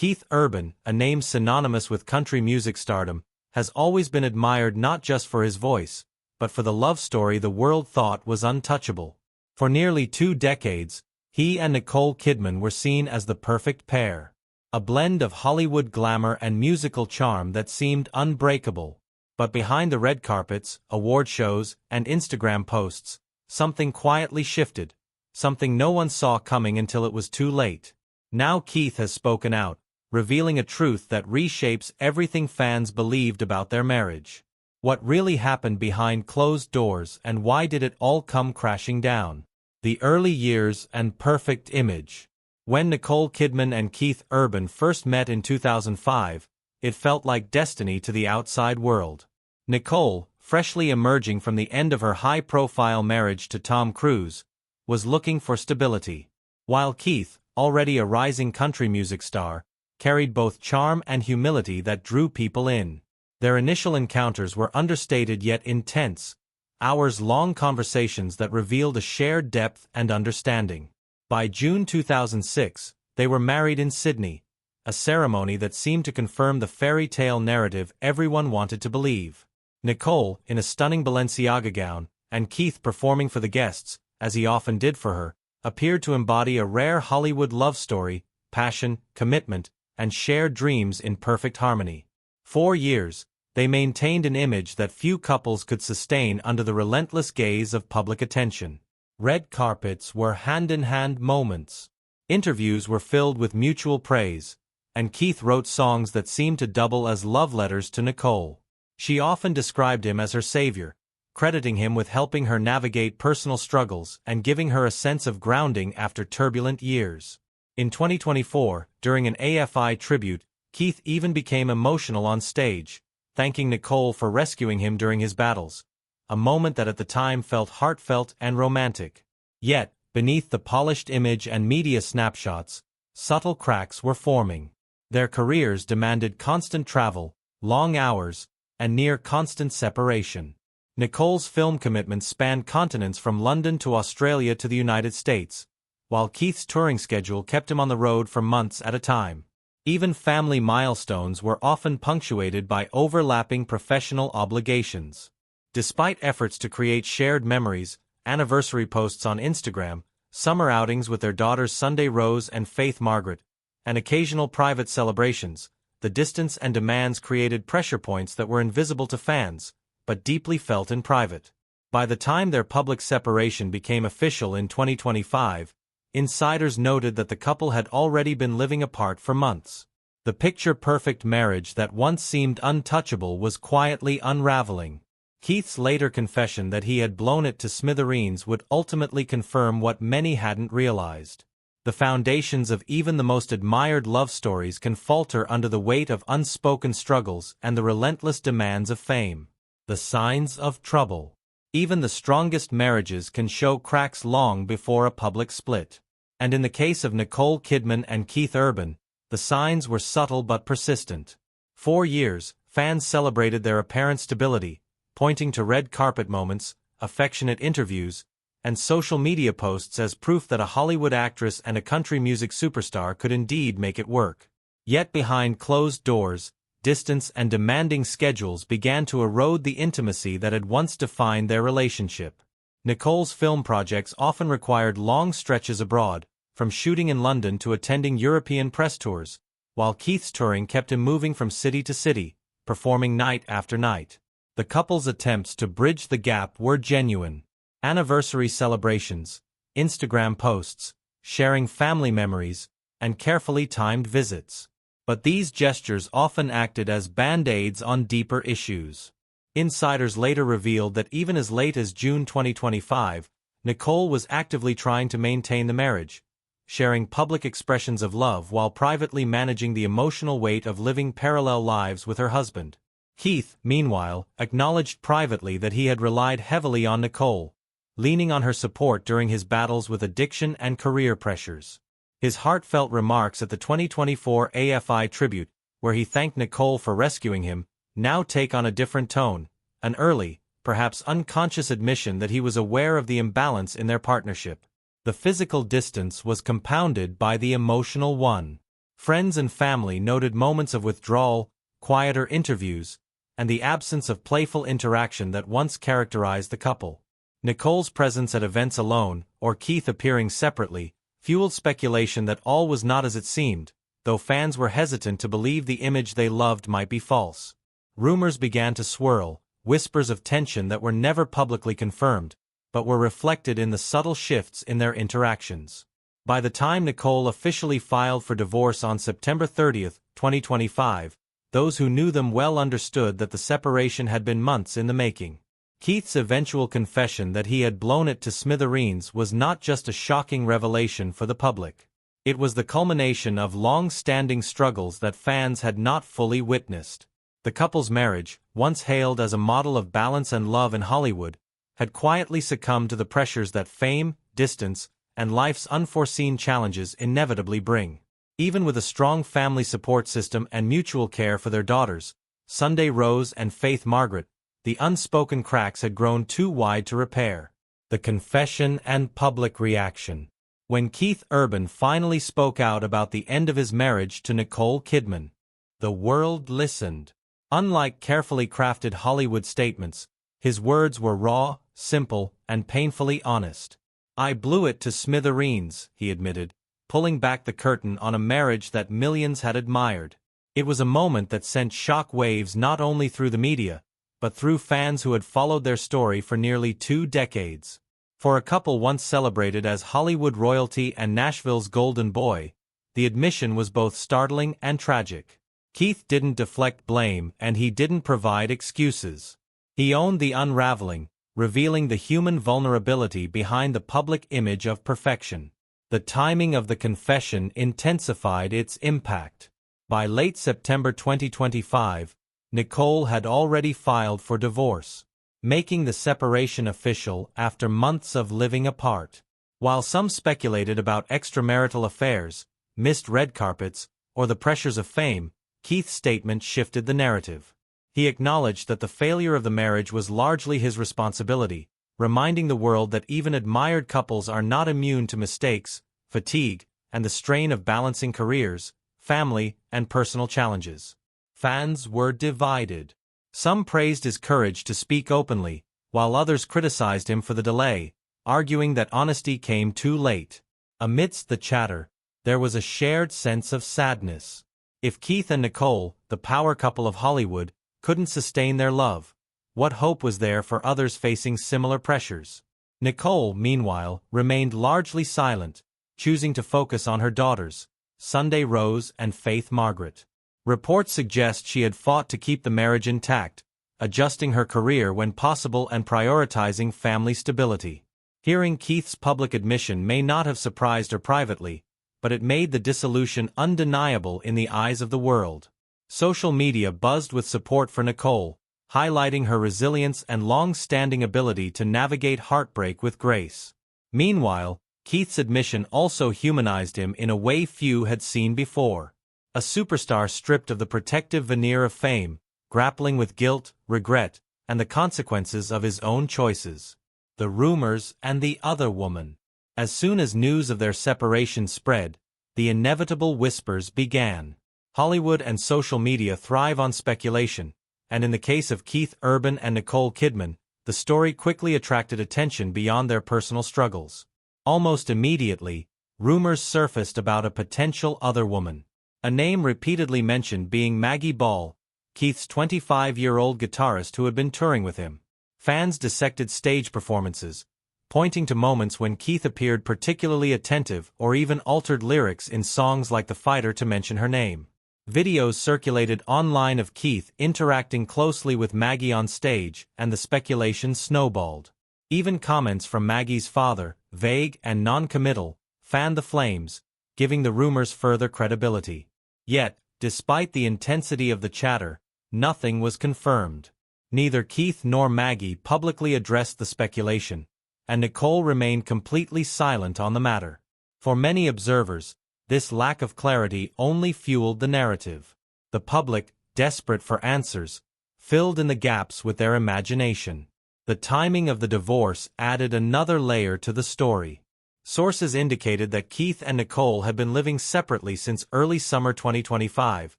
Keith Urban, a name synonymous with country music stardom, has always been admired not just for his voice, but for the love story the world thought was untouchable. For nearly 2 decades, he and Nicole Kidman were seen as the perfect pair. A blend of Hollywood glamour and musical charm that seemed unbreakable. But behind the red carpets, award shows, and Instagram posts, something quietly shifted. Something no one saw coming until it was too late. Now Keith has spoken out, revealing a truth that reshapes everything fans believed about their marriage. What really happened behind closed doors, and why did it all come crashing down? The early years and perfect image. When Nicole Kidman and Keith Urban first met in 2005, it felt like destiny to the outside world. Nicole, freshly emerging from the end of her high-profile marriage to Tom Cruise, was looking for stability, while Keith, already a rising country music star, carried both charm and humility that drew people in. Their initial encounters were understated yet intense, hours-long conversations that revealed a shared depth and understanding. By June 2006, they were married in Sydney, a ceremony that seemed to confirm the fairy tale narrative everyone wanted to believe. Nicole, in a stunning Balenciaga gown, and Keith performing for the guests, as he often did for her, appeared to embody a rare Hollywood love story, passion, commitment, and shared dreams in perfect harmony. 4 years, they maintained an image that few couples could sustain under the relentless gaze of public attention. Red carpets were hand-in-hand moments. Interviews were filled with mutual praise, and Keith wrote songs that seemed to double as love letters to Nicole. She often described him as her savior, crediting him with helping her navigate personal struggles and giving her a sense of grounding after turbulent years. In 2024, during an AFI tribute, Keith even became emotional on stage, thanking Nicole for rescuing him during his battles, a moment that at the time felt heartfelt and romantic. Yet, beneath the polished image and media snapshots, subtle cracks were forming. Their careers demanded constant travel, long hours, and near-constant separation. Nicole's film commitments spanned continents from London to Australia to the United States, while Keith's touring schedule kept him on the road for months at a time. Even family milestones were often punctuated by overlapping professional obligations. Despite efforts to create shared memories, anniversary posts on Instagram, summer outings with their daughters Sunday Rose and Faith Margaret, and occasional private celebrations, the distance and demands created pressure points that were invisible to fans, but deeply felt in private. By the time their public separation became official in 2025, insiders noted that the couple had already been living apart for months. The picture-perfect marriage that once seemed untouchable was quietly unraveling. Keith's later confession that he had blown it to smithereens would ultimately confirm what many hadn't realized. The foundations of even the most admired love stories can falter under the weight of unspoken struggles and the relentless demands of fame. The signs of trouble. Even the strongest marriages can show cracks long before a public split. And in the case of Nicole Kidman and Keith Urban, the signs were subtle but persistent. 4 years, fans celebrated their apparent stability, pointing to red carpet moments, affectionate interviews, and social media posts as proof that a Hollywood actress and a country music superstar could indeed make it work. Yet behind closed doors, distance and demanding schedules began to erode the intimacy that had once defined their relationship. Nicole's film projects often required long stretches abroad, from shooting in London to attending European press tours, while Keith's touring kept him moving from city to city, performing night after night. The couple's attempts to bridge the gap were genuine. Anniversary celebrations, Instagram posts, sharing family memories, and carefully timed visits. But these gestures often acted as band-aids on deeper issues. Insiders later revealed that even as late as June 2025, Nicole was actively trying to maintain the marriage, sharing public expressions of love while privately managing the emotional weight of living parallel lives with her husband. Keith, meanwhile, acknowledged privately that he had relied heavily on Nicole, leaning on her support during his battles with addiction and career pressures. His heartfelt remarks at the 2024 AFI tribute, where he thanked Nicole for rescuing him, now take on a different tone, an early, perhaps unconscious admission that he was aware of the imbalance in their partnership. The physical distance was compounded by the emotional one. Friends and family noted moments of withdrawal, quieter interviews, and the absence of playful interaction that once characterized the couple. Nicole's presence at events alone, or Keith appearing separately, fueled speculation that all was not as it seemed, though fans were hesitant to believe the image they loved might be false. Rumors began to swirl, whispers of tension that were never publicly confirmed, but were reflected in the subtle shifts in their interactions. By the time Nicole officially filed for divorce on September 30, 2025, those who knew them well understood that the separation had been months in the making. Keith's eventual confession that he had blown it to smithereens was not just a shocking revelation for the public. It was the culmination of long-standing struggles that fans had not fully witnessed. The couple's marriage, once hailed as a model of balance and love in Hollywood, had quietly succumbed to the pressures that fame, distance, and life's unforeseen challenges inevitably bring. Even with a strong family support system and mutual care for their daughters, Sunday Rose and Faith Margaret, the unspoken cracks had grown too wide to repair. The confession and public reaction. When Keith Urban finally spoke out about the end of his marriage to Nicole Kidman, the world listened. Unlike carefully crafted Hollywood statements, his words were raw, simple, and painfully honest. "I blew it to smithereens," he admitted, pulling back the curtain on a marriage that millions had admired. It was a moment that sent shock waves not only through the media, but through fans who had followed their story for nearly 2 decades. For a couple once celebrated as Hollywood royalty and Nashville's golden boy, the admission was both startling and tragic. Keith didn't deflect blame and he didn't provide excuses. He owned the unraveling, revealing the human vulnerability behind the public image of perfection. The timing of the confession intensified its impact. By late September 2025, Nicole had already filed for divorce, making the separation official after months of living apart. While some speculated about extramarital affairs, missed red carpets, or the pressures of fame, Keith's statement shifted the narrative. He acknowledged that the failure of the marriage was largely his responsibility, reminding the world that even admired couples are not immune to mistakes, fatigue, and the strain of balancing careers, family, and personal challenges. Fans were divided. Some praised his courage to speak openly, while others criticized him for the delay, arguing that honesty came too late. Amidst the chatter, there was a shared sense of sadness. If Keith and Nicole, the power couple of Hollywood, couldn't sustain their love, what hope was there for others facing similar pressures? Nicole, meanwhile, remained largely silent, choosing to focus on her daughters, Sunday Rose and Faith Margaret. Reports suggest she had fought to keep the marriage intact, adjusting her career when possible and prioritizing family stability. Hearing Keith's public admission may not have surprised her privately, but it made the dissolution undeniable in the eyes of the world. Social media buzzed with support for Nicole, highlighting her resilience and long-standing ability to navigate heartbreak with grace. Meanwhile, Keith's admission also humanized him in a way few had seen before. A superstar stripped of the protective veneer of fame, grappling with guilt, regret, and the consequences of his own choices. The rumors and the other woman. As soon as news of their separation spread, the inevitable whispers began. Hollywood and social media thrive on speculation, and in the case of Keith Urban and Nicole Kidman, the story quickly attracted attention beyond their personal struggles. Almost immediately, rumors surfaced about a potential other woman. A name repeatedly mentioned being Maggie Ball, Keith's 25-year-old guitarist who had been touring with him. Fans dissected stage performances, pointing to moments when Keith appeared particularly attentive or even altered lyrics in songs like The Fighter to mention her name. Videos circulated online of Keith interacting closely with Maggie on stage, and the speculation snowballed. Even comments from Maggie's father, vague and non-committal, fanned the flames, giving the rumors further credibility. Yet, despite the intensity of the chatter, nothing was confirmed. Neither Keith nor Maggie publicly addressed the speculation, and Nicole remained completely silent on the matter. For many observers, this lack of clarity only fueled the narrative. The public, desperate for answers, filled in the gaps with their imagination. The timing of the divorce added another layer to the story. Sources indicated that Keith and Nicole had been living separately since early summer 2025,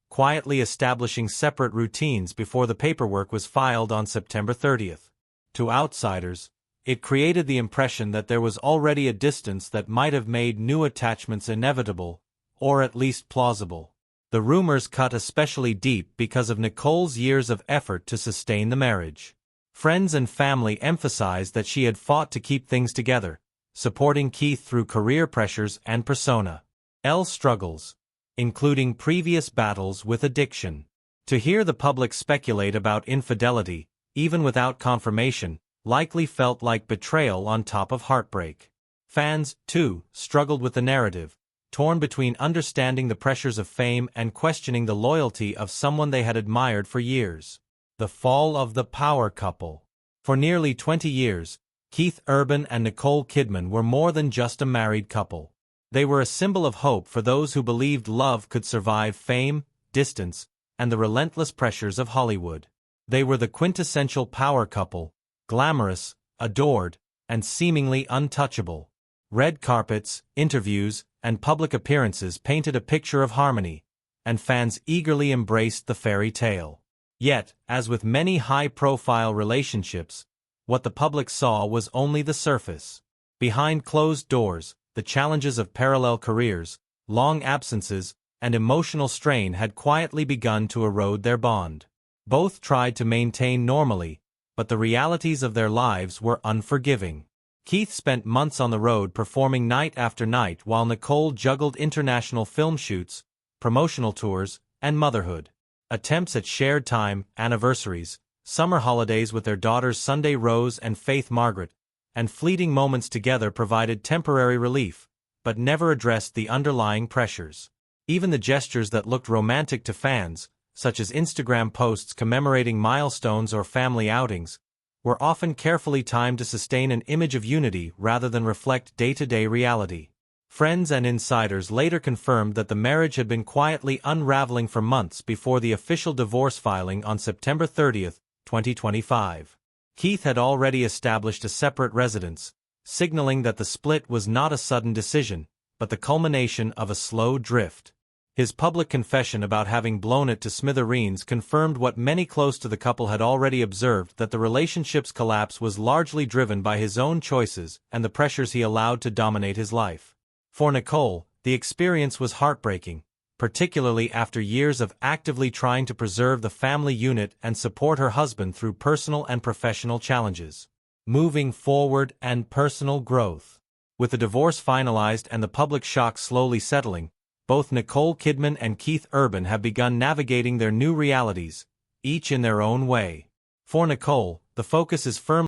quietly establishing separate routines before the paperwork was filed on September 30th. To outsiders, it created the impression that there was already a distance that might have made new attachments inevitable, or at least plausible. The rumors cut especially deep because of Nicole's years of effort to sustain the marriage. Friends and family emphasized that she had fought to keep things together, supporting Keith through career pressures and persona L struggles, including previous battles with addiction. To hear the public speculate about infidelity, even without confirmation, likely felt like betrayal on top of heartbreak. Fans, too, struggled with the narrative, torn between understanding the pressures of fame and questioning the loyalty of someone they had admired for years. The fall of the power couple. For nearly 20 years, Keith Urban and Nicole Kidman were more than just a married couple. They were a symbol of hope for those who believed love could survive fame, distance, and the relentless pressures of Hollywood. They were the quintessential power couple, glamorous, adored, and seemingly untouchable. Red carpets, interviews, and public appearances painted a picture of harmony, and fans eagerly embraced the fairy tale. Yet, as with many high-profile relationships, what the public saw was only the surface. Behind closed doors, the challenges of parallel careers, long absences, and emotional strain had quietly begun to erode their bond. Both tried to maintain normally, but the realities of their lives were unforgiving. Keith spent months on the road performing night after night while Nicole juggled international film shoots, promotional tours, and motherhood. Attempts at shared time, anniversaries, summer holidays with their daughters Sunday Rose and Faith Margaret, and fleeting moments together provided temporary relief, but never addressed the underlying pressures. Even the gestures that looked romantic to fans, such as Instagram posts commemorating milestones or family outings, were often carefully timed to sustain an image of unity rather than reflect day-to-day reality. Friends and insiders later confirmed that the marriage had been quietly unraveling for months before the official divorce filing on September 30th, 2025. Keith had already established a separate residence, signaling that the split was not a sudden decision, but the culmination of a slow drift. His public confession about having blown it to smithereens confirmed what many close to the couple had already observed, that the relationship's collapse was largely driven by his own choices and the pressures he allowed to dominate his life. For Nicole, the experience was heartbreaking, particularly after years of actively trying to preserve the family unit and support her husband through personal and professional challenges. Moving forward and personal growth. With the divorce finalized and the public shock slowly settling, both Nicole Kidman and Keith Urban have begun navigating their new realities, each in their own way. For Nicole, the focus is firmly